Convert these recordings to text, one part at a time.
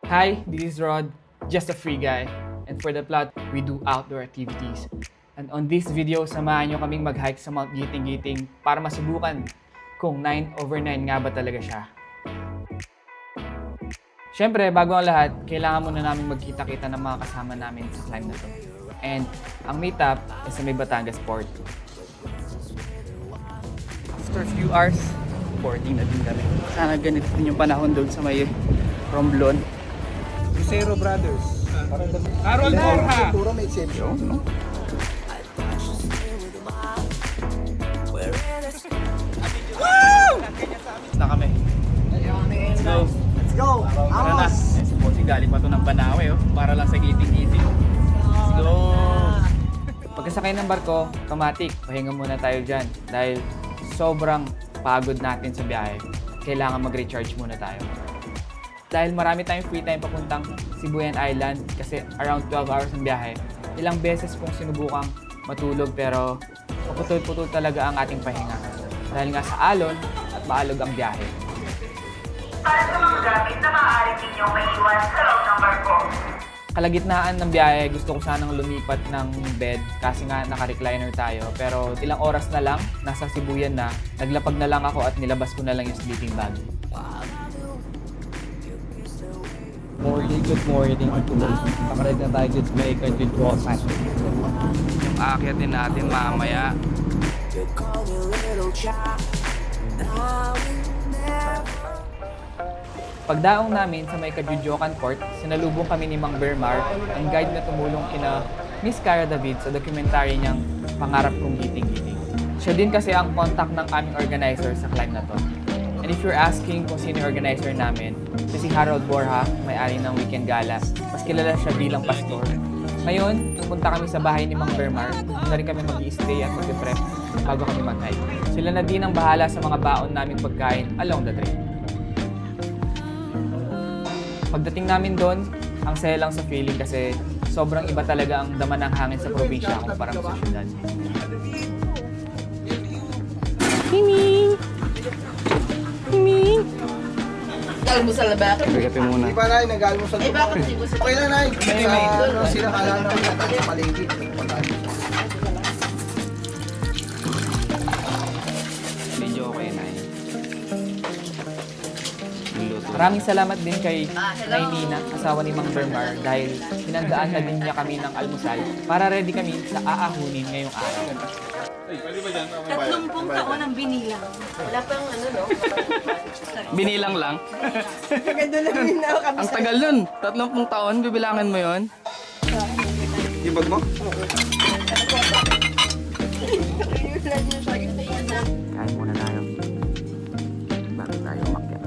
Hi, this is Rod, just a free guy. And for the plot, we do outdoor activities. And on this video, samahan nyo kaming mag-hike sa Mount Giting-Giting para masubukan kung 9/9 nga ba talaga siya. Siyempre, bago ang lahat, kailangan muna namin magkita-kita ng mga kasama namin sa climb na to. And ang meetup is sa may Batangas Port. After a few hours, boarding na din kami. Sana ganito din yung panahon doon sa may Romblon. Lucero Brothers. Harold Borja! Siguro may exception. No? Na kami. Let's go! Let's go! Tara na. Supposing galing pa to ng Banawe para lang sa giting-giting. Let's go! Pagkasakay ng barko, kamatik, pahinga muna tayo dyan. Dahil sobrang pagod natin sa biyahe. Kailangan mag-recharge muna tayo. Dahil marami tayong free time papuntang Sibuyan Island kasi around 12 hours ang biyahe. Ilang beses kong sinubukang matulog pero paputol-putol talaga ang ating pahinga. Dahil nga sa alon at maalog ang biyahe. Para sa mga gamit na maaari ninyong maiwan sa loob ng barko. Kalagitnaan ng biyahe, gusto ko sanang lumipat ng bed kasi nga naka-recliner tayo. Pero ilang oras na lang, nasa Sibuyan na, naglapag na lang ako at nilabas ko na lang yung sleeping bag. Good morning. Pakarid na tayo dito sa may Control Center. Yung aakyatin natin mamaya. Pagdaong namin sa may Kajujokan Port, sinalubong kami ni Mang Bermar, ang guide na tumulong kina Miss Cara David sa dokumentary niyang Pangarap Kong Giting-Giting. Siya din kasi ang contact ng aming organizer sa climb na to. And if you're asking kung sino yung organizer namin, si Harold Borja, may-ari ng Weekend Gala. Mas kilala siya bilang pastor. Ngayon, punta kami sa bahay ni Mang Bermar. Doon na rin kami mag-i-stay at mag-prep bago kami mag-hike. Sila na din ang bahala sa mga baon naming pagkain along the trail. Pagdating namin doon, ang saya lang sa feeling kasi sobrang iba talaga ang dama ng hangin sa probinsya kumpara sa syudad. Himing! Himing! Almusal na ba? Pagkapin muna. Di ba na nag-almusal Eh, bakit hindi mo sa... Okay na na. Sila kala namin natin sa palengke. Medyo okay na Maraming salamat din kay Nina, asawa ni Mang Bermar, dahil pinagdaan na din niya kami ng almusal para ready kami sa aahunin ngayong araw. 30 taon ang binilang. Wala pang ano, no? Binilang lang. Maganda na binaw kami. Ang tagal nun. 30 taon, bibilangan mo yon. Ibag mo? Kain muna tayo. Bago tayo umakyat.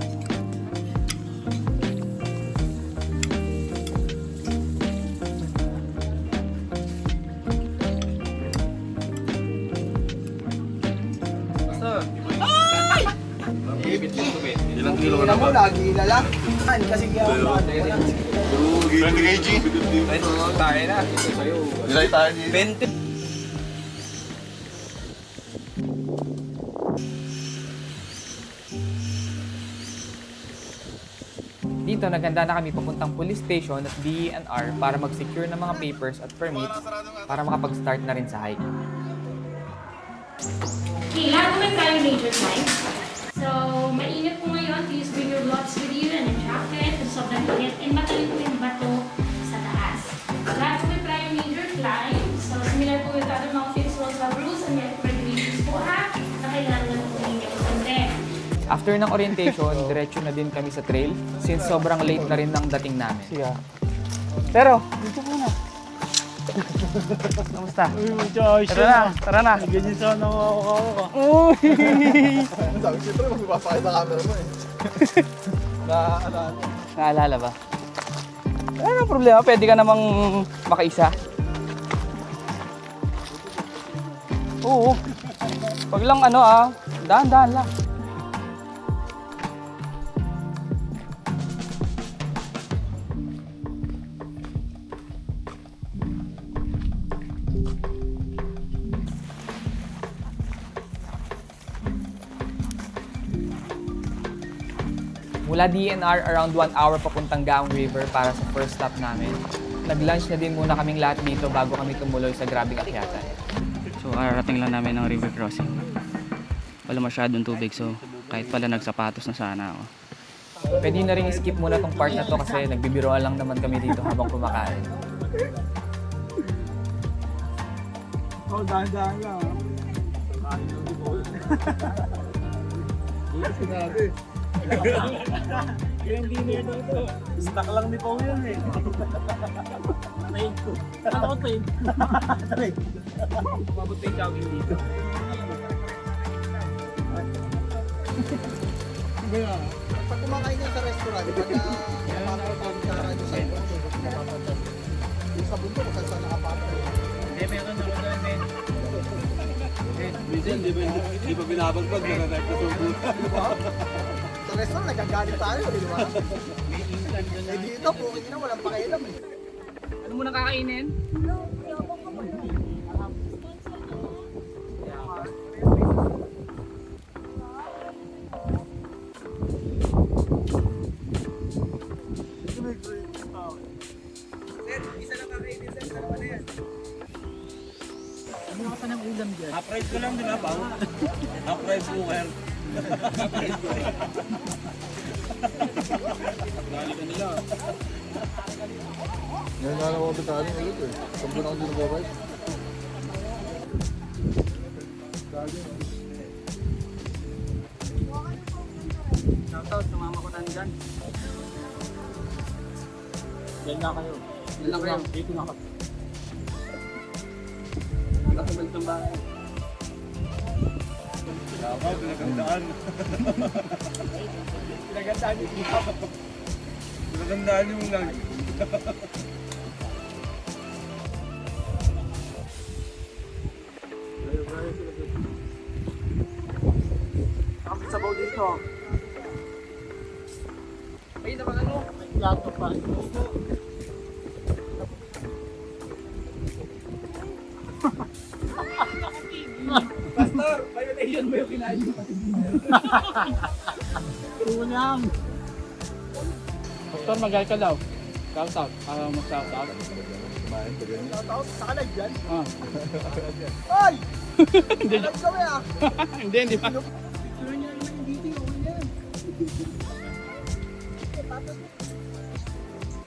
Ilang kilo na ba? Lagi lala. Kasi kaya 20 kg. Tayo na. Dilay tayo dito. 20. Dito, naghanda na kami papuntang police station at DENR para mag-secure ng mga papers at permits para makapag-start na rin sa hike. Okay, lahat naman tayo major climb. So, mainit po ngayon. Please bring your gloves with you and a jacket. Sobrang init. And matalim po yung bato sa taas. Lahat po tayo major climb. So, similar po with other mountains, rules of rules and regulations po ha, na kailangan na po ninyo sundin. After ng orientation, diretso na din kami sa trail since sobrang late na rin ng dating namin. Pero, dito muna. Kamusta? Tara na. Ganyan sana ako. Sabi siyempre, magbabasakay sa camera mo eh. Naalala ba? Ano problema? Pwede ka namang makaisa. Oo. Pag lang dahan-dahan lang. Mula DNR, around 1 hour papuntang Gaong River para sa first stop namin. Nag-lunch na din muna kaming lahat dito bago kami tumuloy sa grabing akyatan. So kararating lang namin ng river crossing. Wala masyadong tubig, so kahit pala nagsapatos na sana ako. Pwede na rin skip muna tong part na to kasi nagbibiroan lang naman kami dito habang kumakain. Oh, dahan-dahan lang. Kain lang di Paul. Hindi sinabi. Yung dinner dito. Snack lang ni Paul yan eh. Train ko. Ano train? Train. Mabot na yung jogging dito. Pag kumakain niya sa restaurant, pag napapapag ka radyo sa ibon, yung sa bundok, kung saan nakapapag. Hindi, meron ako doon, men. Minsan, di ba binabagbag na nagkasubo? Sa restaurant, nagagalit tayo, di ba? Eh dito, pukin na, walang pakialam eh. Ano muna kakainin? Half-price ko lang, di ba, Pao? Half-price cooker. Dali ka nila. Ngayon nga lang ako bitali ulit eh. Sampun ako dito babay. Shoutout, sumama ko tayo dyan. Yan na kayo. Yan lang kayo. Dito na kayo. Nakabalik ng bahay. Ako, pinagandaan. Pinagandaan yung kita. Pinagandaan yung lang. Ang sabaw dito. Ay, naman ano? May plato pa. Pastor, violation mo yung kinain mo pati dinner. Tunang. Pastor, mag-hi ka daw. Shoutout, para mag-shoutout. Shoutout sa kalag dyan. Ah. Ay! Alam kami ah. Hindi pa. Picture niya naman yung dito, okay na yan.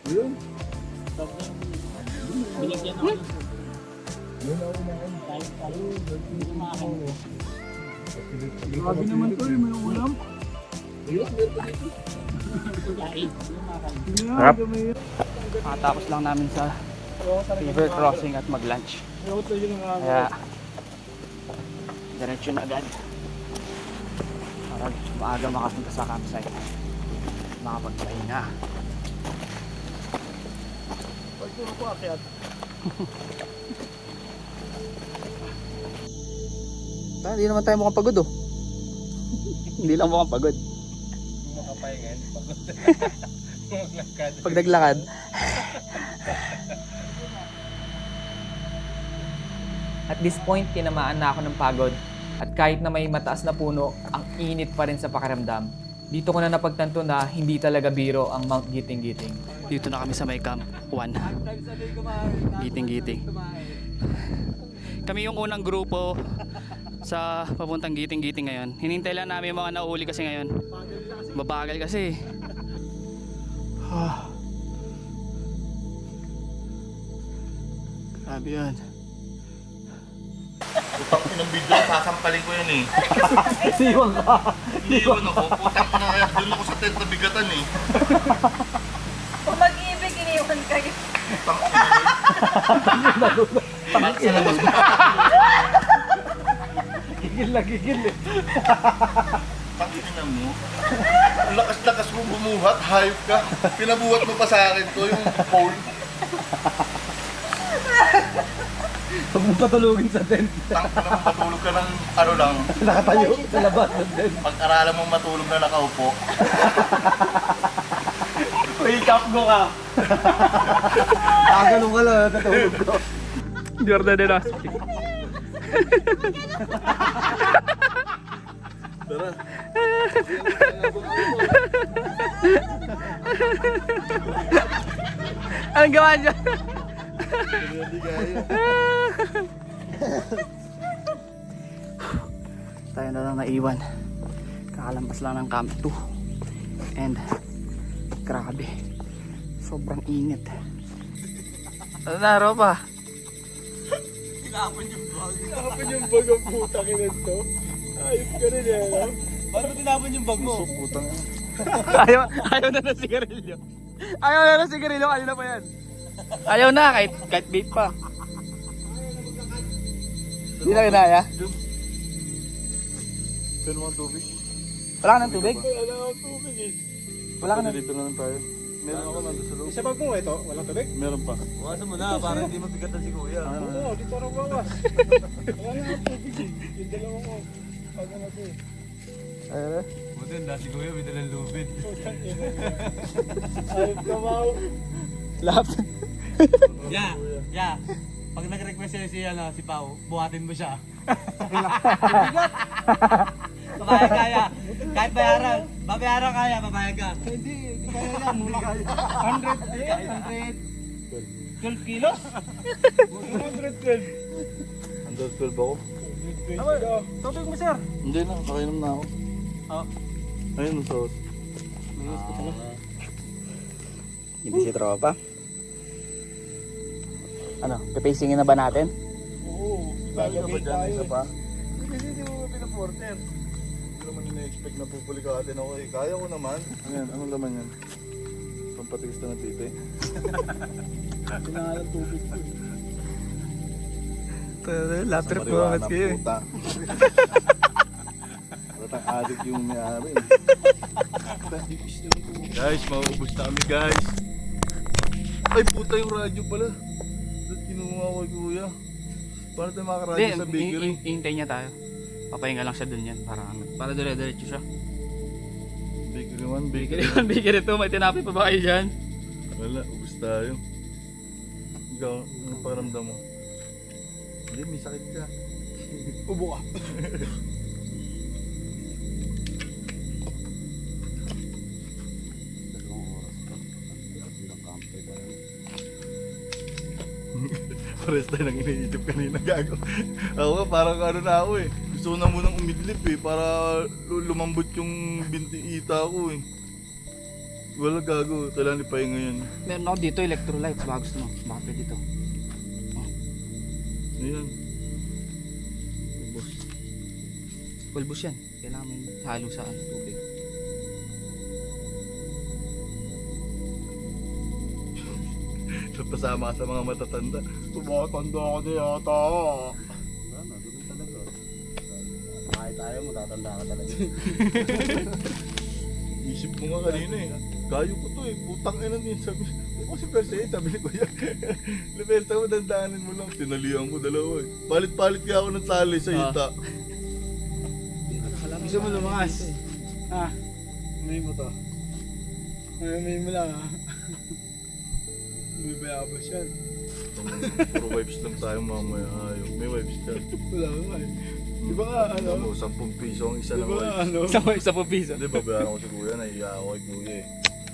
Yun. Binigyan ako. Grabe naman to, may ulam. Harap. Makatapos lang namin sa river crossing at mag-lunch. Kaya diretso na agad para maaga makapunta sa campsite, makapagpahinga. Pagturo ko akyat. Hindi naman tayo mukhang pagod oh. Hindi lang mukhang pagod. Makapahingan, pagod. Maglakad. Pag naglakad. At this point, tinamaan na ako ng pagod. At kahit na may mataas na puno, ang init pa rin sa pakiramdam. Dito ko na napagtanto na hindi talaga biro ang Mount Giting-Giting. Dito na kami sa may camp 1. Giting-Giting. Kami yung unang grupo sa papuntang Giting-Giting ngayon. Hinintay lang namin yung mga nauli kasi ngayon. Babagal kasi. Grabe yan. Putang ng video, sasampalin ko yan eh. Iwan ka. Iiwan ako. Putang na kaya doon ako sa tent na bigatan eh. Kung mag-ibig, iniwan kayo. Putang ina mo. Bakit sa labas mo? Gigil na gigil eh. Bakit ina mo? Ang lakas-lakas mo bumuhat, hayop ka. Pinabuhat mo pa sa akin to, yung pole. Huwag mong patulugin sa tent. Tang na mo matulog ka ng ano lang. Nakatayo sa labas ng tent. Pag-aralan mo matulog na nakaupo. Wake up go ka. Ganun ka lang, natulog ko. Jordan na. Tara. Anong gawa dyan? Hindi kaya. Tayo na lang naiwan. Kakalampas lang ng Camp 2. And grabe, sobrang init. Ano na, Ropa? Tinapon yung bag ang putang ina to. Ayos ka rin eh, no? Paano mo tinapon yung bag mo? Putang. Ayaw na ng sigarilyo. Ayaw na ng sigarilyo, ayaw na pa yan. Ayaw na, kahit vape pa. Hindi na kinaya. Pero mga tubig. Wala ka ng tubig? Wala akong tubig eh. Wala ka ng Dito na lang tayo. Meron ako nandun sa loob. Sa bag mo ito, walang tubig? Meron pa. Bukasan mo na, para hindi mabigatan si kuya. Oo, dito rin bawas. Wala akong tubig eh. Yung dalawa ko. Pag ano to eh. Ayun. Buti na si kuya, may dalang lubid. Ayop ka mau. Lahat. Yeah. Pag nag-request si Pao, buhatin mo siya. Papayag kaya. Kahit bayaran. Babayaran kaya, papayag ka. Hindi kaya yan. Muli kaya. 12 kilos? 112. 112 ako. Tubig mo, sir. Hindi na, nakainom na ako. Ayun ang sauce. Hindi si Tropa. Ano, pipacingin na ba natin? Oo. Lagi ka ba dyan? Isa pa? Hindi mo pinaporter. Hindi naman ina-expect na pupulikatin ako eh. Kaya ko naman. Ano yan? Anong laman yan? Pampatigis na ng titi. Pinangalan tubig ko. Lapir po, Marijuana, mas kayo. puta. Batang adik yung may-ari. Guys, mauubos na kami guys. Ay puta yung radyo pala. Ba't kinuha ko kay kuya? Paano tayo makaradyo sa bakery? Hihintay niya tayo. Papahinga lang siya dun yan. Para dire-diretso siya. Bakery 1, Bigyan bakery 1. bigyan ito. May tinapay pa ba kayo dyan? Wala, ubos tayo. Ikaw, anong pakiramdam mo? Hindi, may sakit ka. Ubo ka. Pares tayo nang iniisip kanina gago. Ako nga parang ano na ako eh. Gusto ko na munang umidlip eh para lumambot yung binti ita ko eh. Wala gago, kailangan ipahinga yun. Meron ako dito electrolytes. Baka gusto mo. Baka pwede dito. Ayan. Ubos. Pulbos yan. Kailangan may halo sa tubig. Pasama ka sa mga matatanda. Tumatanda ako na yata. Isip mo nga kanina eh. Kayo ko to eh. Putang ina din. Sabi ko si Perse, sabi ni Kuya. Lepesta mo, dandaanin mo lang. Tinalihan ko dalawa eh. Palit-palit ka ako ng tali sa ita. Gusto mo lumakas? Ha? May mo to. May mo lang ha. May bayabas yan. Puro vibes lang tayo mamaya. Ayaw. May vibes ka. Wala nga eh. Di ba ka ano? Ano mo, 10 piso ang isa Di ng ba vibes. ano? Isa po piso. Hindi, babayaran ko si Kuya. Naiiya ako kay Kuya eh.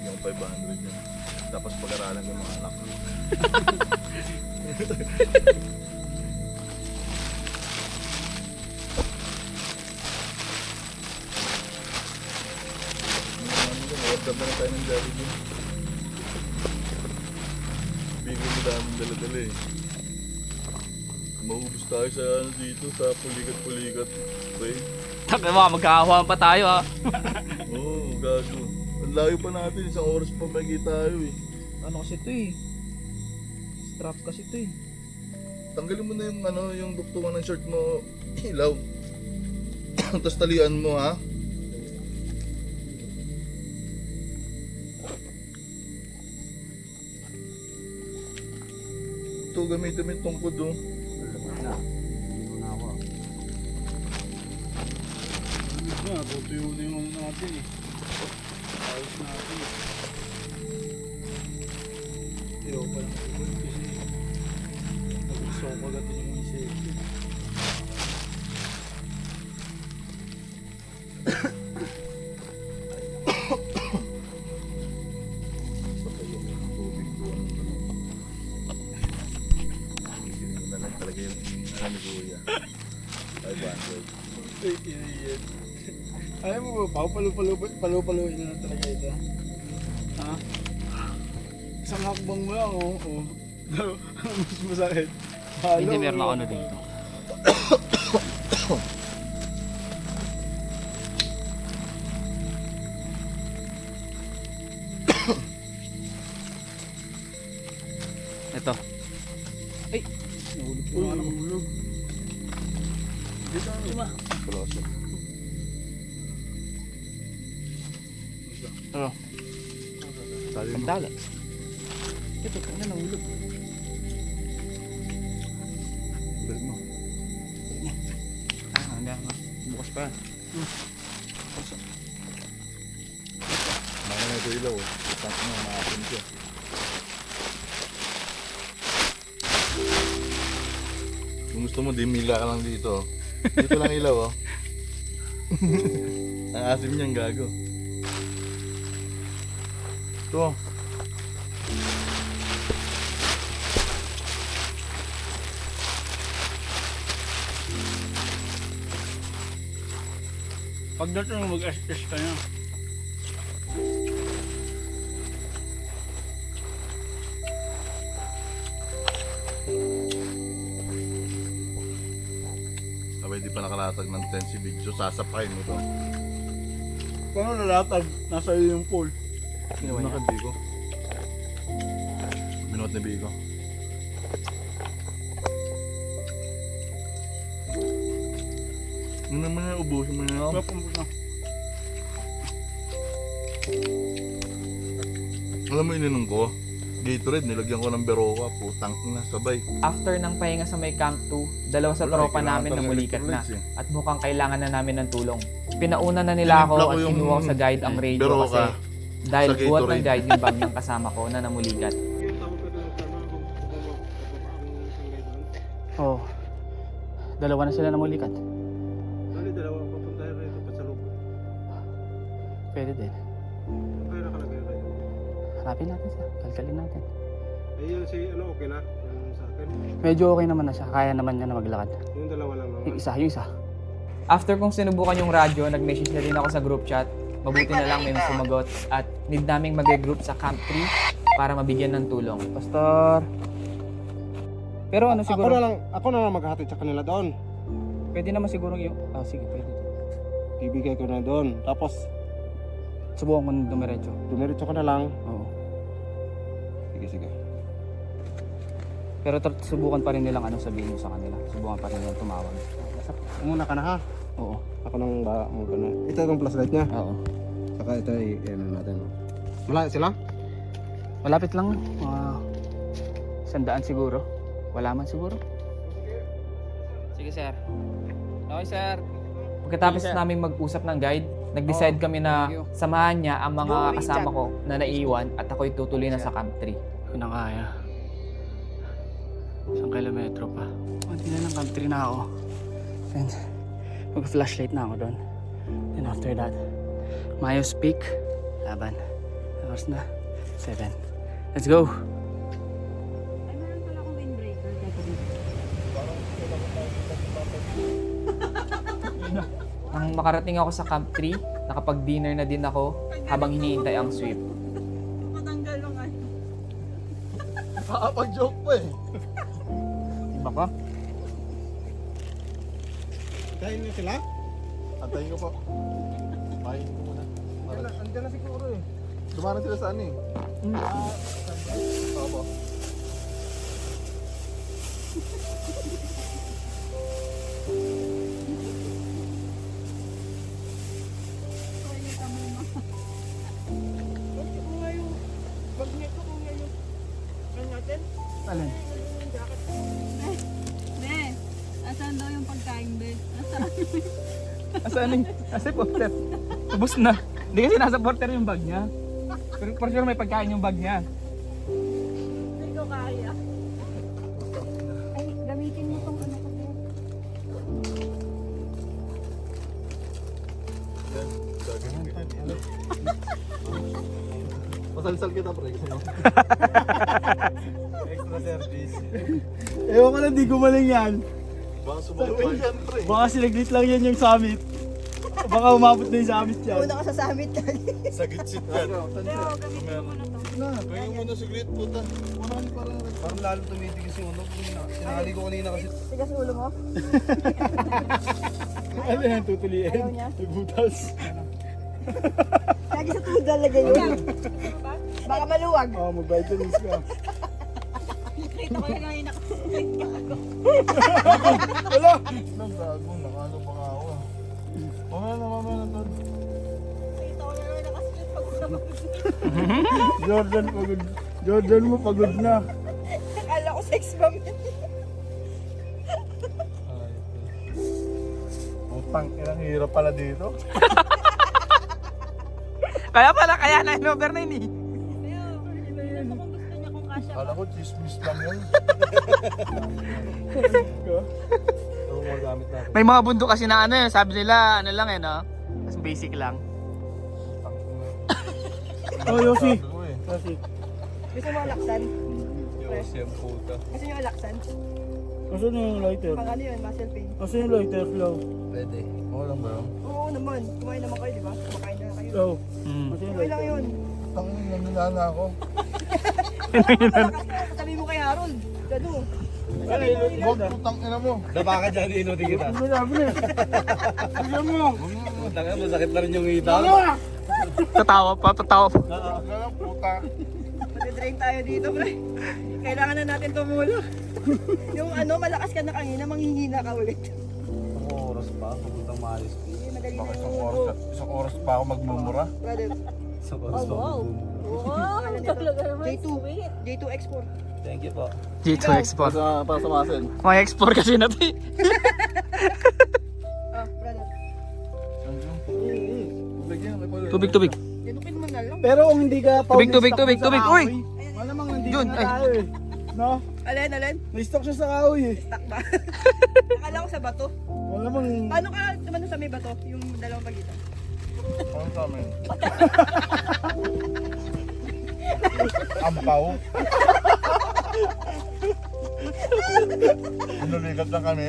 Yung 500 niya. Tapos pag-aralan ko yung mga anak ko. Order na tayo ng Jollibee. Bigyan mo daming dala-dala eh. Maubos tayo sa ano dito, sa pulikat-pulikat. Okay? Taka mga magkakahuan pa tayo ha. Oo, gago. Ang layo pa natin, isang oras pa may tayo eh. Ano kasi ito eh. Strap kasi ito eh. Tanggalin mo na yung ano, yung duktungan ng shirt mo, ilaw. Tapos talian mo ha. Ito, gamitin mo yung tungkod oh. Tutuyo na yung ano natin eh. Ayos natin eh. Ayaw pa lang ito kasi nagusto ko pagdating yung isa eh. ni Kuya. 500. Ayaw mo ba, palu-paluin na talaga ito. Ha? Isang hakbang mo lang, oo. Mas masakit. Hindi, meron ako na dito. Ito. Ulog. Dito ang lima. Colossal. Ano? Sabi mo. Pagdala. Ito, kanya nahulog. Balik mo. Ah, hindi. Bukas pa. Mga na ito ilaw. Tapos mo, maasin siya. Kung gusto mo, dimila ka lang dito. Dito lang ilaw, oh. Ang asim niyang gago. Ito. Pagdating mag-SS ka na. Sabay di pa nakalatag ng 10 si Bigso, sasapakin mo to. Paano nalatag? Nasa iyo yung pool. Ano ka, Bigo? Minuot ni Bigo. Ano naman yan, ubusin mo na. Papumpos na. Alam mo ininom ko? Gatorade, nilagyan ko ng Berocca, putang na, sabay. After ng pahinga sa may Camp 2, dalawa sa Wala, tropa kailangan namin na talaga mulikat na electrolytes eh. at mukhang kailangan na namin ng tulong. Pinauna na nila ako Tinimpla ko at yung kinuha ko sa guide ang radio Berocca kasi dahil sa buhat ng Gatorade. guide yung bag ng kasama ko na namulikat. Oo. Dalawa na sila namulikat. Dali, dalawa papunta rito pa sa loob. Pwede din. Kaya nakalagay tayo. Hanapin natin siya. Kalkalin natin. Eh yun si ano, okay na? Yung sa akin. Medyo okay naman na siya. Kaya naman niya na maglakad. Yung dalawa lang naman. Yung isa. After kong sinubukan yung radyo, nag-message na din ako sa group chat. Mabuti na lang may sumagot at need naming mag-group sa Camp 3 para mabigyan ng tulong. Pastor. Pero ano siguro? Ako na lang maghahatid sa kanila doon. Pwede naman siguro yung... Ah, sige, pwede. Bibigay ko na doon. Tapos, Subukan mo na dumiretso. dumiretso ko na lang. Oo. Sige. Pero subukan pa rin nilang ano sabihin nyo sa kanila. Subukan pa rin nilang tumawag. Muna ka na ha. Oo. Ako nang ba mo na. Ito yung flashlight niya. Oo. Saka ito ay ano natin. Wala sila? Malapit lang. 100 siguro. Wala man siguro. Sige, sir. Okay, sir. Pagkatapos naming mag-usap ng guide, nag-decide kami na samahan niya ang mga kasama ko na naiiwan at ako'y tutuloy na sa Camp 3. Hindi na kaya. 1 kilometro pa. Hindi na lang country na ako. And mag-flashlight na ako doon. And after that, Mayos Peak. Laban. Oras na. 7. Let's go! Ay, meron pala akong windbreaker. Nang makarating ako sa Camp 3, nakapag-dinner na din ako habang hinihintay ang sweep. Matanggal lang ay. Nakapag-joke pa eh. Iba ka? Dahil niyo sila? Antayin ko po. Pahin ko muna. Andiyan na siguro eh. Dumanan sila sa ano eh. Opo. Alin? Ne, asan daw yung pagkain, be? Asan? Asaan yung... Asa yung porter? Ubus na. Hindi kasi nasa porter yung bag niya. Pero for sure may pagkain yung bag niya. Hindi ko kaya. Ay, gamitin mo tong ano kasi. Pasalsal kita pre. Gusto mo? Extra service. Ewan ko lang, di gumaling yan. Baka sumabay yan, pre. Baka sinaglit lang yan yung summit. Baka umabot na yung summit yan. Una ka sa summit yan. Sa gitsit yan. Leo, gamitin mo muna to. Kaya muna siglit, puta. Parang lalo tumitigas yung ulo. Sinali ko kanina kasi. Tigas ulo mo. Ano yan, tutuliin? Ayaw niya? Nagbutas. Lagi sa tuhod lalagay yun. Baka maluwag. Oo, mag-vitamins ka. Nakita ko yung ngayon Wala! Nang gago, nakano pa nga ako. Mamaya na, Tod. Nakita ko yung ngayon nakasplit pag-usap. Jordan, pagod. Jordan mo, pagod na. Akala ko sex bomb yun. Putang, ilang hirap pala dito. Kaya pala, kaya 9/9 eh. Leo, ito kung gusto niya kung kasya Kala ko chismis lang yun. Ito mo gamit natin. May mga bundok kasi na ano yun, sabi nila ano lang eh no? Mas basic lang. Oh, Yossi. Sabi ko eh. Yossi. Gusto mo alaksan? Yossi ang puta. Gusto niyo alaksan? Asan yung lighter? Pang ano yun, muscle pain. Asan yung lighter, Flo? Pwede. Oo lang ba yun? Oo naman, kumain naman kayo, di ba? Kumakain na kayo. Flo. Mm. Asan yung Okay lang lighter? yun. Tangin, nanginana ako. Sabi mo kay Harold, gano'n. Huwag putang ina mo. Dapa ka dyan, inuti kita. Ano sabi niya? Bigyan mo. Tanga, masakit na rin yung ita. Tatawa pa. Kaya puta. Matidrain tayo dito, pre. Kailangan na natin tumulong. Yung ano, malakas ka na kanina, manghihina ka ulit. Ang oras pa, pupunta maayos. Hindi, madali na Baka yung isang oras pa ako magmumura. brother. Wow. Wow, talaga naman. J2 export. Thank you po. G2 export. Para sa muscle. May export kasi na to eh. Ah, brother. Tubig. Dinukin mo na lang. Pero kung hindi ka pa Tubig. Uy! Malamang nandito Yun, na ay. tayo eh. No? Alin? May-stock siya sa kahoy eh. Tak ba? Akala ko sa bato. Malamang... Paano ka naman sa may bato? Yung dalawang pagitan. Ano sa amin? Ampaw. Inulikat lang kami.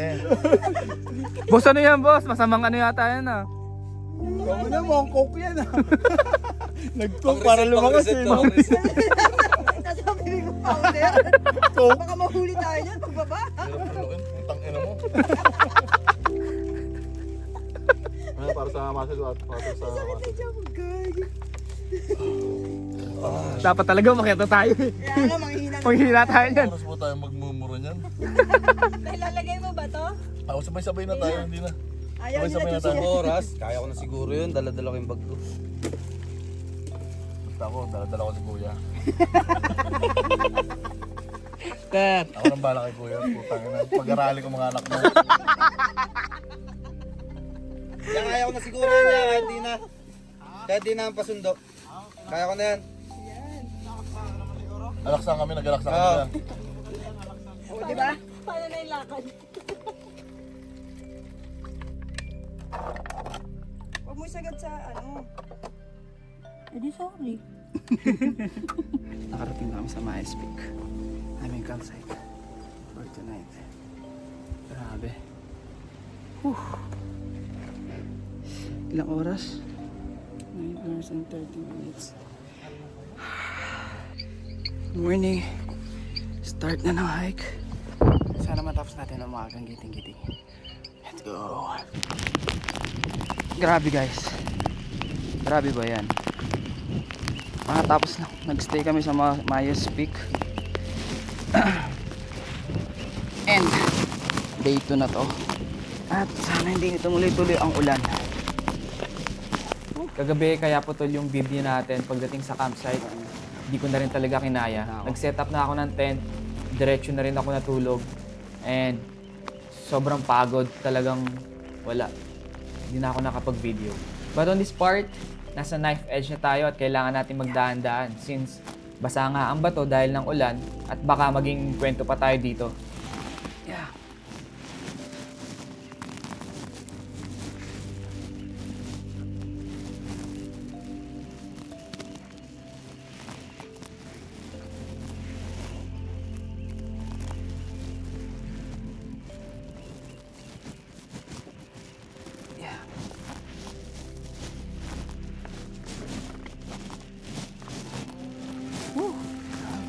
Boss, ano yan boss? Masamang ano yata yan ah. Kamo na mo, ang coke yan ah. Nag-coke para lumakas eh. No? Nasabi ko powder. Baka mahuli tayo dyan pagbaba. Hirap haluin. Putang ina mo. Ano para sa muscle at para sa Dapat talaga makita tayo eh. Kaya nga, manghihina na. Manghihina tayo yan. oras mo tayo magmumura niyan. Lalagay mo ba to? Ako sabay-sabay na tayo, hindi na. Ayaw Sabay-sabay nila na tayo. siya. Oras, kaya ko na siguro yun. Dala-dala ko yung bag ko. Basta ako, dala-dala ko si Kuya. Tet. Ako nang bala kay Kuya. Putang ina. Pag-arali ko mga anak mo. Yan, kaya ko na siguro niya. Kahit di na. Kahit di na ang pasundo. Kaya ko na yan. Alaksan kami, nag-alaksan kami Oo. yan. O, di ba? Paano na yung lakad? Huwag mo isagad sa ano. sorry. Nakarating na kami sa Maes Peak. Aming campsite for tonight. Grabe. Ilang oras? 9 hours and 30 minutes. Morning. Start na ng hike. Sana matapos natin ang maagang giting-giting. Let's go. Grabe guys. Grabe ba yan? Makatapos na. Nag-stay kami sa Maes Peak. And day 2 na to. At sana hindi tumuloy-tuloy ang ulan. Kagabi kaya putol yung video natin pagdating sa campsite. Hindi ko na rin talaga kinaya. Nag-set up na ako ng tent. Diretso na rin ako natulog. And sobrang pagod. Talagang wala. Hindi na ako nakapag-video. But on this part, nasa knife edge na tayo at kailangan natin magdahan-dahan since basa nga ang bato dahil ng ulan at baka maging kwento pa tayo dito. Yeah.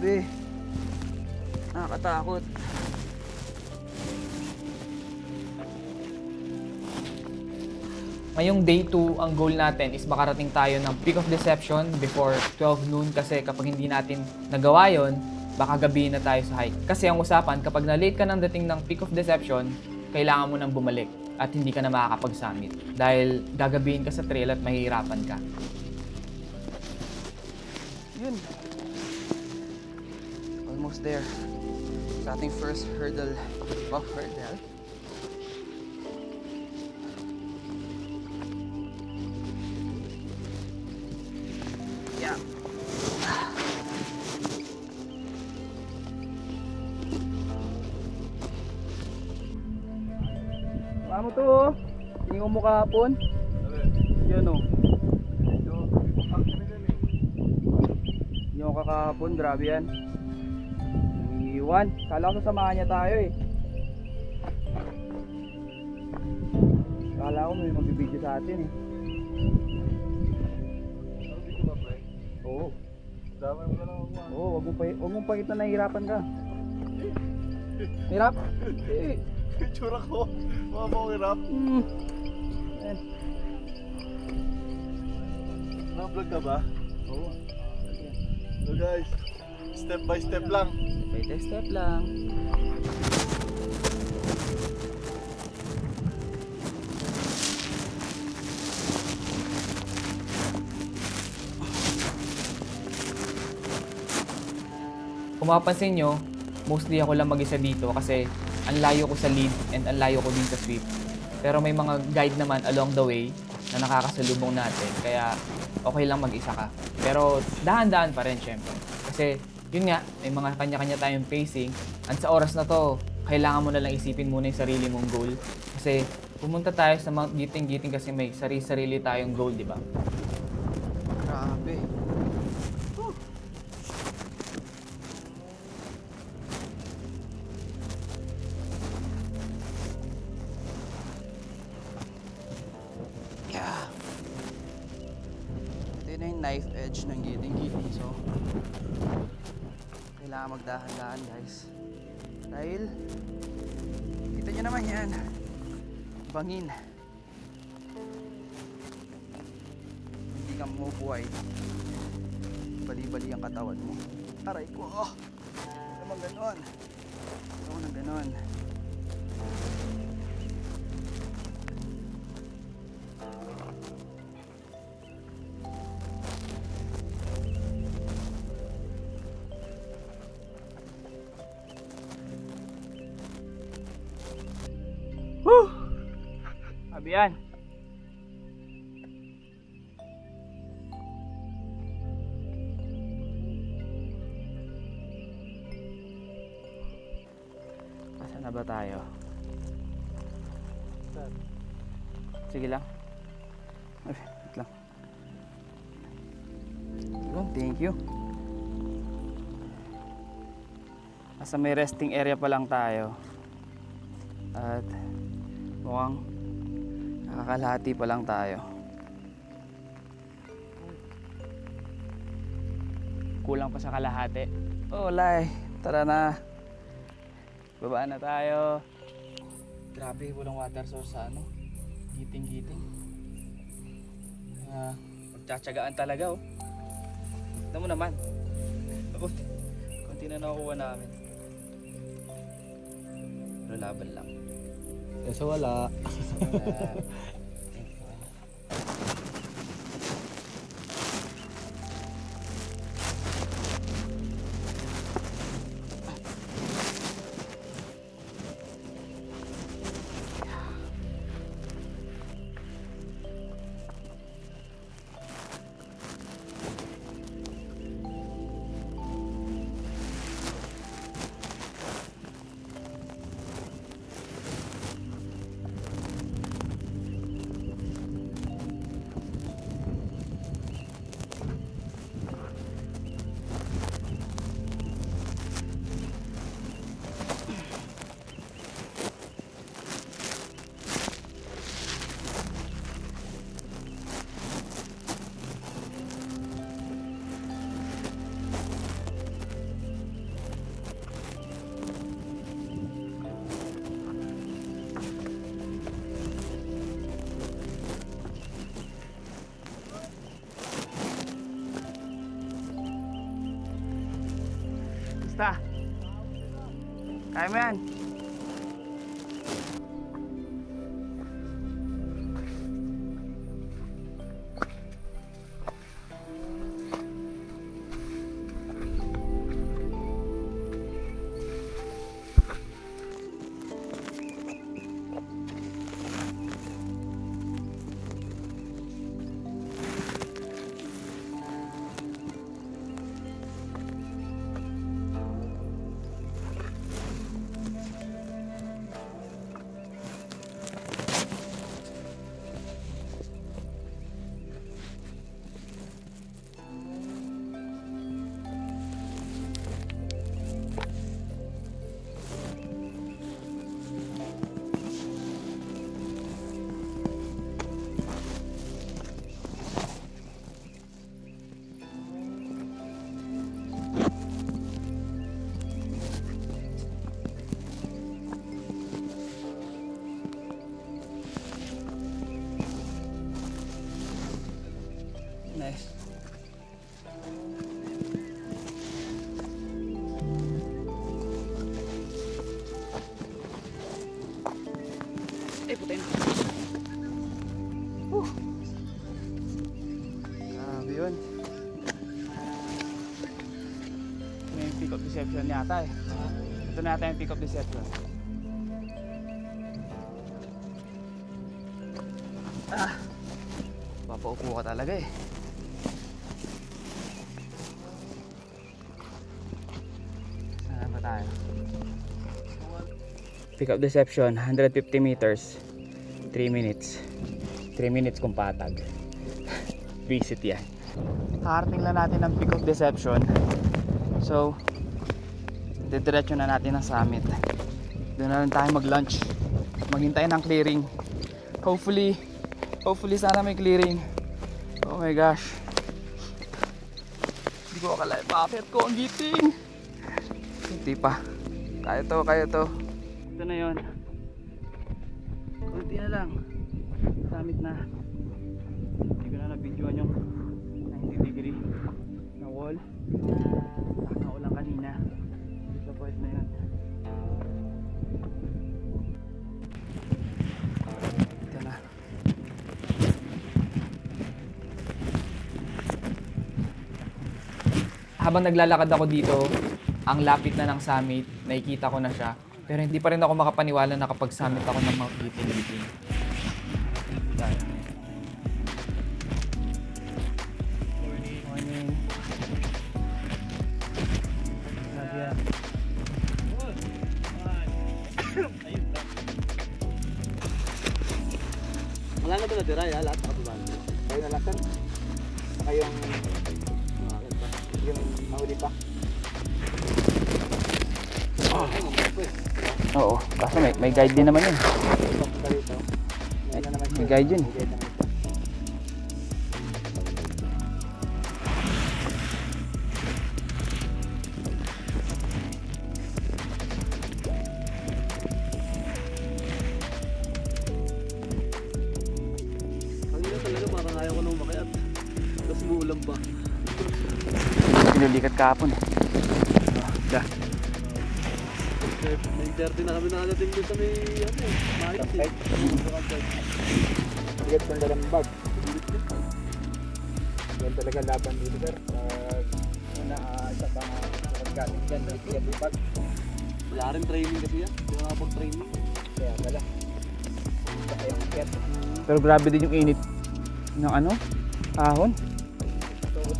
Grabe. Nakakatakot. Ngayong day 2, ang goal natin is makarating tayo ng Peak of Deception before 12 noon kasi kapag hindi natin nagawa yon, baka gabihin na tayo sa hike. Kasi ang usapan, kapag na-late ka ng dating ng Peak of Deception, kailangan mo nang bumalik at hindi ka na makakapag-summit dahil gagabihin ka sa trail at mahihirapan ka. Yun. Almost there. Sa ating first hurdle. Buff hurdle. Yeah. Mamo to oh. Tingin mo kahapon. Yan oh. Yung kakahapon, grabe yan. Iwan. Kala ko sasamahan niya tayo eh. Kala ko may magbibideo sa atin eh. Oo. Damay mo na lang ako. Oo, wag mong pakita na hirapan ka. Hirap? Eh. Tsura ko. Mga hirap. Ayan. Na-vlog ka ba? Oo. So guys, step by step lang. Step by step lang. Kung mapapansin nyo, mostly ako lang mag-isa dito kasi ang layo ko sa lead and ang layo ko din sa sweep. Pero may mga guide naman along the way na nakakasalubong natin, kaya okay lang mag-isa ka. Pero dahan-dahan pa rin syempre. Kasi yun nga, may mga kanya-kanya tayong pacing. And sa oras na to, kailangan mo na lang isipin muna yung sarili mong goal. Kasi pumunta tayo sa Mount Giting-Giting kasi may sarili-sarili tayong goal, di ba? Grabe. Yeah. Ito na yung knife edge ng giting-giting. So, kailangan magdahan-dahan guys. Dahil, kita nyo naman yan. Bangin. Hindi ka mabubuhay. Bali-bali ang katawan mo. Aray ko. Oh. Naman ganon. Ito nang ganon. Woo! Sabi yan. Saan na ba tayo? Sige lang. Ay, wait lang. Yun, thank you. Nasa may resting area pa lang tayo. At mukhang nakakalahati pa lang tayo. Kulang pa sa kalahati. Oh, lay. Tara na. Baba na tayo. Grabe, walang water source sa ano. Giting-giting. Magtsatsagaan talaga oh. Tignan mo naman. Konti na nakukuha namin. Pero laban lang. Kasi wala. Isa. Kaya mo yan. Nice. Eh, putin. Grabe yun. May pick up deception yata eh. Ito na yata yung pick up deception. Papaupo ka talaga eh. Saan ba tayo? Pick up deception, 150 meters, 3 minutes. 3 minutes kung patag. Visit yan. Kakarating lang natin ng pick up deception. So, didiretso na natin ang summit. Doon na lang tayo mag-lunch. Maghintay ng clearing. Hopefully sana may clearing. Oh my gosh. Hindi ko akalain bakit ko ang giting. Hindi pa. Kaya to. Ito na yun. Kunti na lang. Summit na. Hindi ko na na-videoan yung 90 degree na wall. Nakaulan kanina. Sa point na yun. Ito na. Habang naglalakad ako dito, ang lapit na ng summit, nakikita ko na siya. Pero hindi pa rin ako makapaniwala na kapag summit ako ng Mount Giting-Giting. Morning. Grabe yan. Wala na ba natira ya? Lahat nakatuban. Kayo na lasan? Saka yung mahuli pa. Oo, kaso may guide din naman yun. May guide yun. Kanina talaga parang ayaw ko nang makiat. Tapos muulan pa. Pinulikat kahapon eh. May 30 na kami nakalating doon sa may ano eh. Bigat ng dalang bag. Yan talaga laban dito sir. Una isa pa galing dyan. Bigat yung bag. Wala rin training kasi yan. Hindi na nakapag-training. Kaya pala. Saka yung ket. Pero grabe din yung init ng ano, ahon.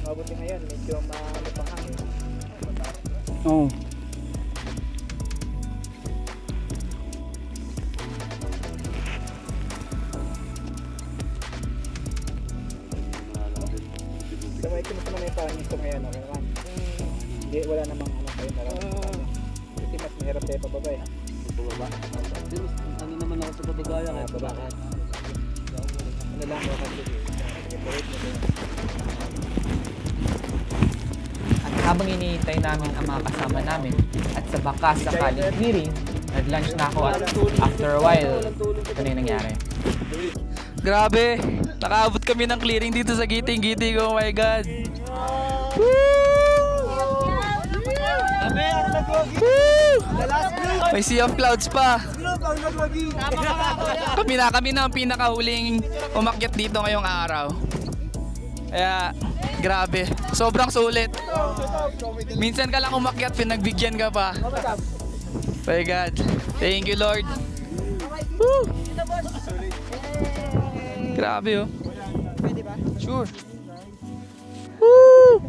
Mabuti ngayon. Medyo malupang Oo. May kinuha naman yung parang gusto ngayon, okay naman. Hindi, wala namang ano kayo nalang. Kasi mas mahirap tayo pababa eh. Pababa. Ano naman ako sa babagaya kaya Baba ka. Ano lang, baka sige. At habang iniintay namin ang mga kasama namin at sa bakas sakaling clearing, nag-lunch na ako at after a while, ito na yung nangyari. Grabe! Nakaabot kami ng clearing dito sa Giting-Giting. Oh my God! Abe, May sea of clouds pa. Kami na ang pinakahuling umakyat dito ngayong araw. Kaya, grabe. Sobrang sulit. Minsan ka lang umakyat, pinagbigyan ka pa. My God. Thank you, Lord. Woo! Grabe, oh. Sure. Woo!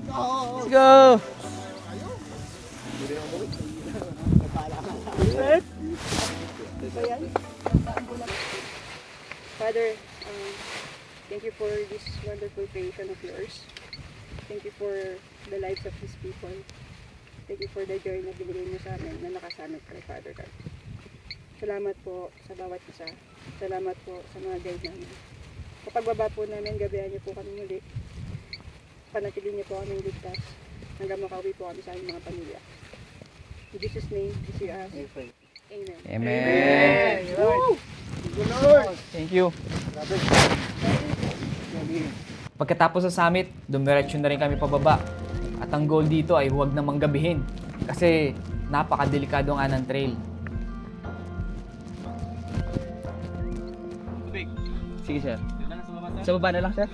Let's go! Father, thank you for this wonderful creation of yours. Thank you for the lives of these people. Thank you for the joy na binigay mo sa amin na nakasanod kay Father God. Salamat po sa bawat isa. Salamat po sa mga guide namin. Kapag baba po namin, gabihan niyo po kami muli. Panatilin niyo po kami ligtas hanggang makauwi po kami sa aming mga pamilya. In Jesus' name, we ask. Amen. Amen. Woo! Thank you. Pagkatapos sa summit, dumiretso na rin kami pababa. At ang goal dito ay huwag namang gabihin kasi napakadelikado nga ng trail. Sige, sir. Sa baba na lang, sir.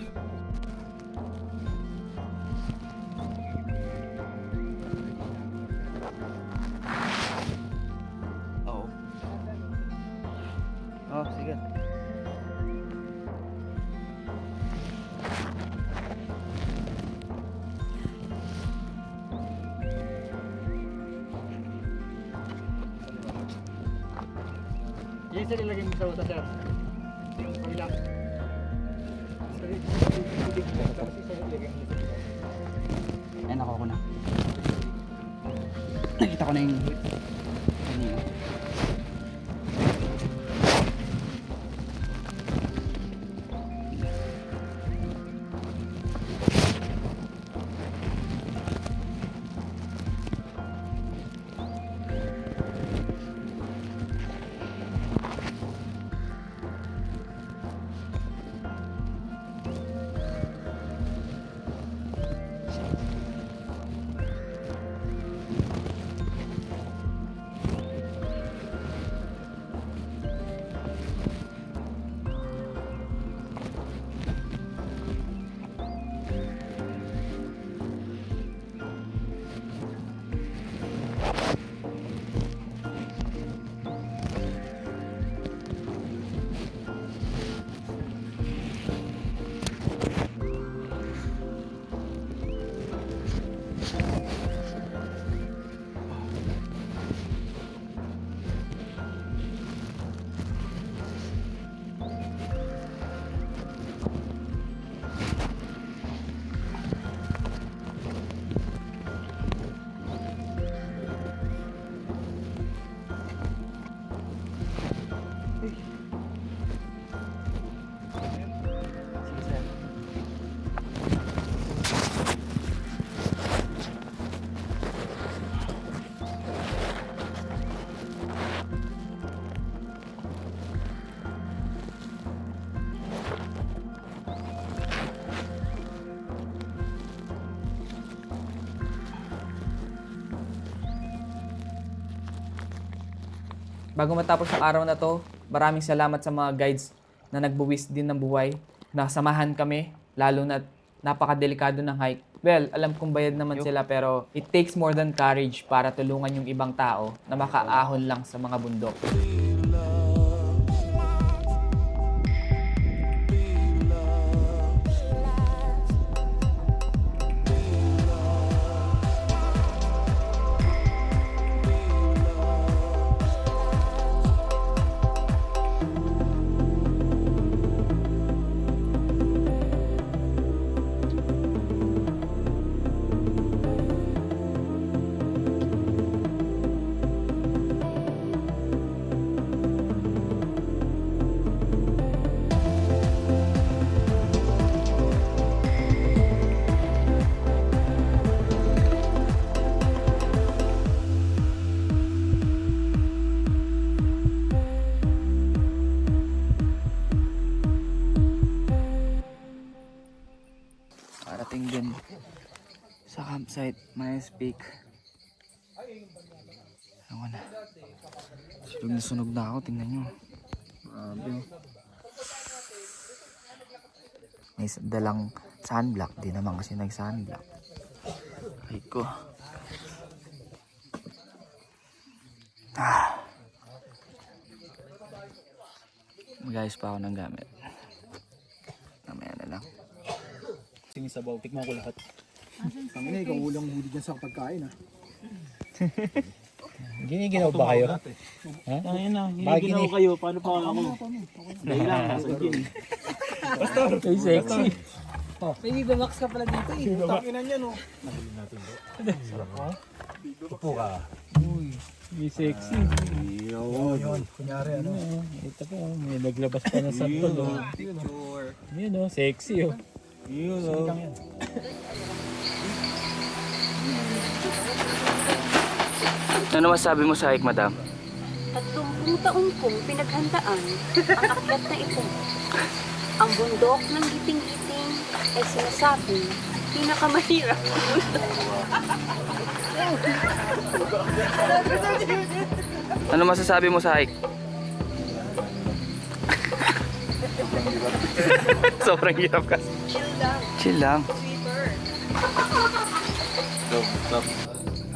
Oo. Oh, sige. Yung isa nilagay mo sa usa, sir. Yung pangilak. Ay, nakuha ko na. Nakita ko na yung kanina. Bago matapos ang araw na to, maraming salamat sa mga guides na nagbuwis din ng buhay, na samahan kami, lalo na napakadelikado ng hike. Well, alam kong bayad naman sila pero it takes more than courage para tulungan yung ibang tao na makaahon lang sa mga bundok. Parating din sa campsite, Mayas Peak. Ako na. Sunog na ako, tingnan nyo. Grabe. May dalang sunblock, di naman kasi nag-sunblock. Ay ko. Guys, pa ako ng gamit. Mamaya na lang. Tingin sa bawang, tikman ko lahat. Ang ina, ikaw ulang huli dyan sa pagkain ha. Giniginaw ba kayo? Ha? Ayun na, giniginaw kayo. Paano pa ako? Dahil lang, nasa gin. Basta, ay sexy. May Viva Max ka pala dito eh. Takinan yan oh. Nahuli natin ba? Sarap ha? Upo ka. Uy, may sexy. Yun. Kunyari ano. Ito po, may naglabas pa ng santol. Picture. Yun oh, sexy oh. Yun oh. Ano masabi mo sa hike, madam? 30 taon kong pinaghandaan ang akyat na ito. Ang bundok ng giting-giting ay sinasabing pinakamahirap na bundok. Ano masasabi mo sa hike? Sobrang hirap kasi. Chill lang. Chill lang. Sweeper.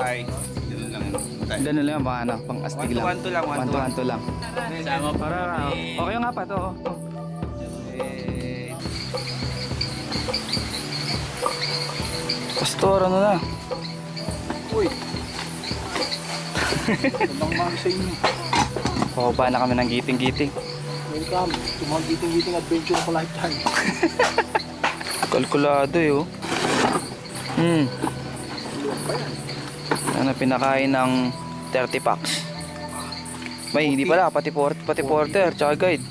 Hi. Ganun lang. Ganun lang, baka na, pang astig lang. 1 to 1 to lang, 1 to 1 to 1 lang. Sama para. Okay nga pa to. Pastor, ano na? Uy. Magandang umaga sa inyo. Pababa na kami ng giting-giting. Welcome to mga giting-giting adventure of a lifetime. Kalkulado eh, oh. Ano, pinakain ng 30 packs. May, hindi pala, pati porter, tsaka guide.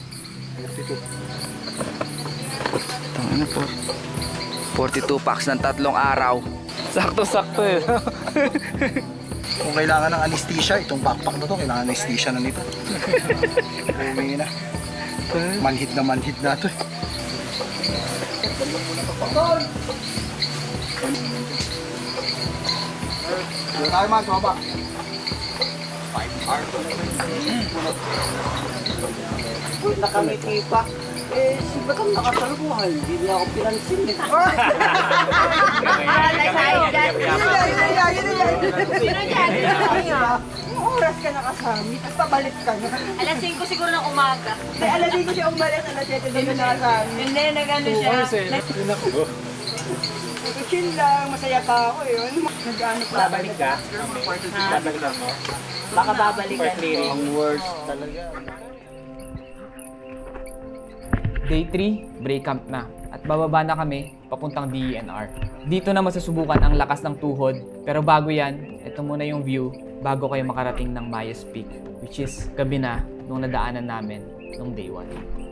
42 packs ng 3 araw. Sakto-sakto eh. Kung kailangan ng anesthesia, itong backpack na to, kailangan anesthesia na nito. Uwi na. Manhid na to eh. Dito tayo man, sumaba. 5 hours. Nakamiti pa. Eh, si Bagam nakasalubuhan. Hindi niya ako pinansin eh. Oras ka nakasamit, at pabalik ka na. Alas 5 siguro ng umaga. Ay, alas 5 siya umalis, alas 7 din na nakasamit. Hindi, nag-ano siya. Chill lang, masaya pa ako yun. Nag-ano pa. Babalik ka? Babalik ako. Baka babalikan ko. Ang worst talaga. Day 3, break camp na. At bababa na kami papuntang DENR. Dito na masusubukan ang lakas ng tuhod. Pero bago yan, ito muna yung view bago kayo makarating ng Mayas Peak, which is gabi na nung nadaanan namin nung day 1.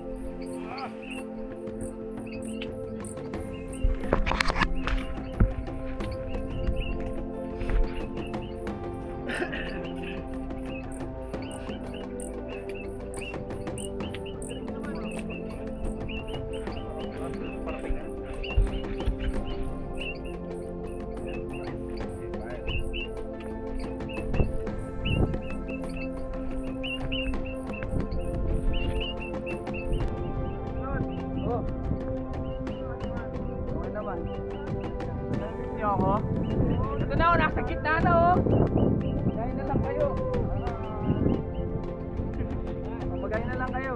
Ako. Ito na, nasa gitna na oh. Magayin na lang kayo. Magayin na lang kayo.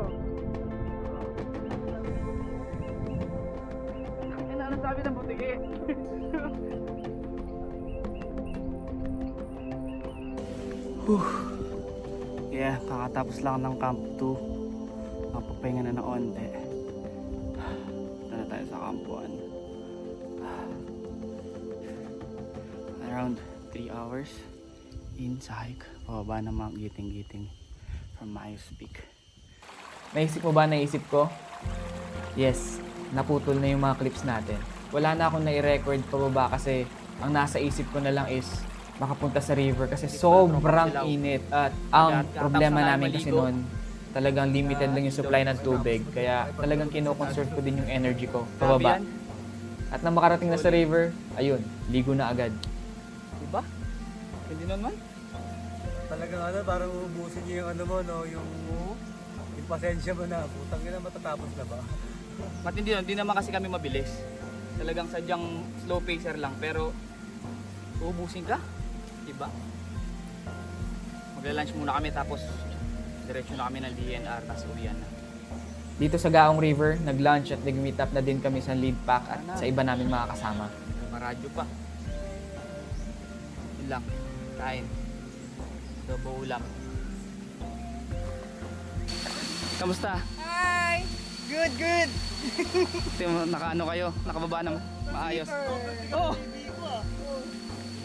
Ano sabi ng butiki? Yeah, kakatapos lang ng Camp 2. Nakapagpahinga na ng onte. Punta na tayo sa Camp 1. Around 3 hours in sa hike. Pababa ng mga giting-giting from Mayas Peak. Naisip mo ba naisip ko? Yes, naputol na yung mga clips natin. Wala na akong nai-record pababa kasi ang nasa isip ko na lang is makapunta sa river kasi sobrang init. At ang problema namin kasi noon, talagang limited lang yung supply ng tubig. Kaya talagang kino-conserve ko din yung energy ko pababa. At nang makarating na sa river, ayun, ligo na agad. Diba? Hindi naman. Talagang ano, parang uubusin niyo yung ano mo, no? Yung pasensya mo na. Putang ina, matatapos na ba? Matindi yun, hindi naman kasi kami mabilis. Talagang sadyang slow pacer lang, pero uubusin ka, diba? Magla-lunch muna kami tapos diretso na kami ng DNR, tapos uwian na. Dito sa Gaong River, nag-lunch at nag-meet up na din kami sa lead pack at sa iba namin mga kasama. Maradyo pa. Yun lang, kain. Adobo ulam. Kamusta? Hi! Good, good! Nakaano kayo? Nakababa ng maayos. Oh!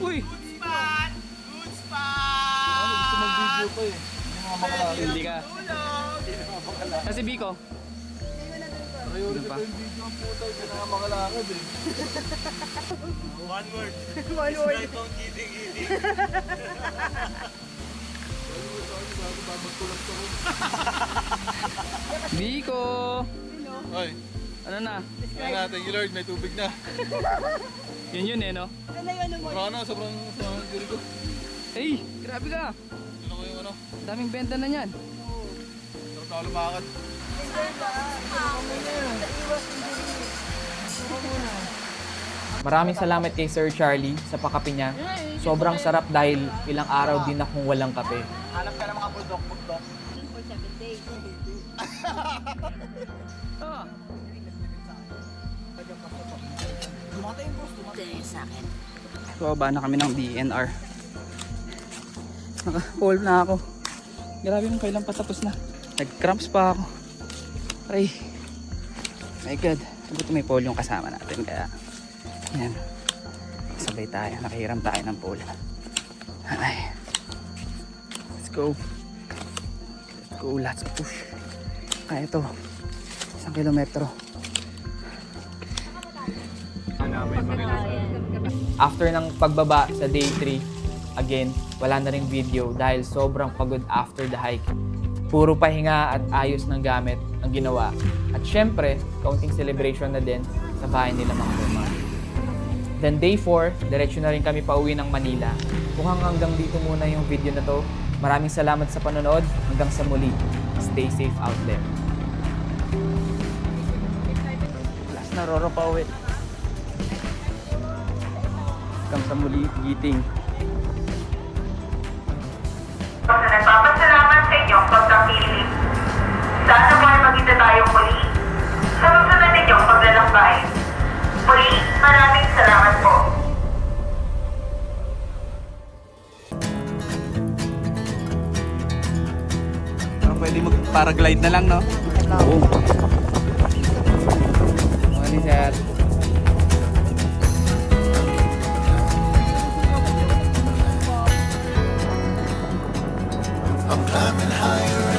Uy! Good spot! Ano, gusto mag-video pa eh. Hindi ka. Kasi Biko. Priority pa yung video ang puta, hindi na nga makalakad eh. One word. One word. Don't giting-giting. Biko! Hoy, Ano na? kaya natin, Lord, may tubig na. Yun eh, no? Ano yung ano mo? Sobrang diri ko. Hey! Grabe ka! Ano ko yung ano? Daming benta na yan. Sarap na ako lumakad. Maraming salamat kay Sir Charlie sa pakape niya. Sobrang sarap dahil ilang araw din akong walang kape. Hanap ka ng mga bulldog. For 7 days. Ah! So, baba na kami ng DNR. Naka-hold na ako. Grabe nung kailan patapos na. Nag-cramps pa ako. Aray. My God. Buti may pole yung kasama natin. Kaya, yan. Sabay tayo. Nakahiram tayo ng pole. Ay. Let's go. Let's go. Let's push. Kaya ito. 1 kilometro. After ng pagbaba sa day 3, again, wala na ring video dahil sobrang pagod after the hike. Puro pahinga at ayos ng gamit ang ginawa. At syempre, kaunting celebration na din sa bahay nila mga Burma. Then day 4, diretso na rin kami pauwi ng Manila. Mukhang hanggang dito muna yung video na to. Maraming salamat sa panonood. Hanggang sa muli. Stay safe out there. Last na Roro pa uwi. Hanggang sa muli, Giting. Sa nagpapasalamat sa inyong pagkakilig. Sana po ay magkita tayong muli sa susunod ninyong paglalakbay. Muli, maraming salamat po. Pwede mag-paraglide na lang, no? Oo. Morning, sir. I'm climbing higher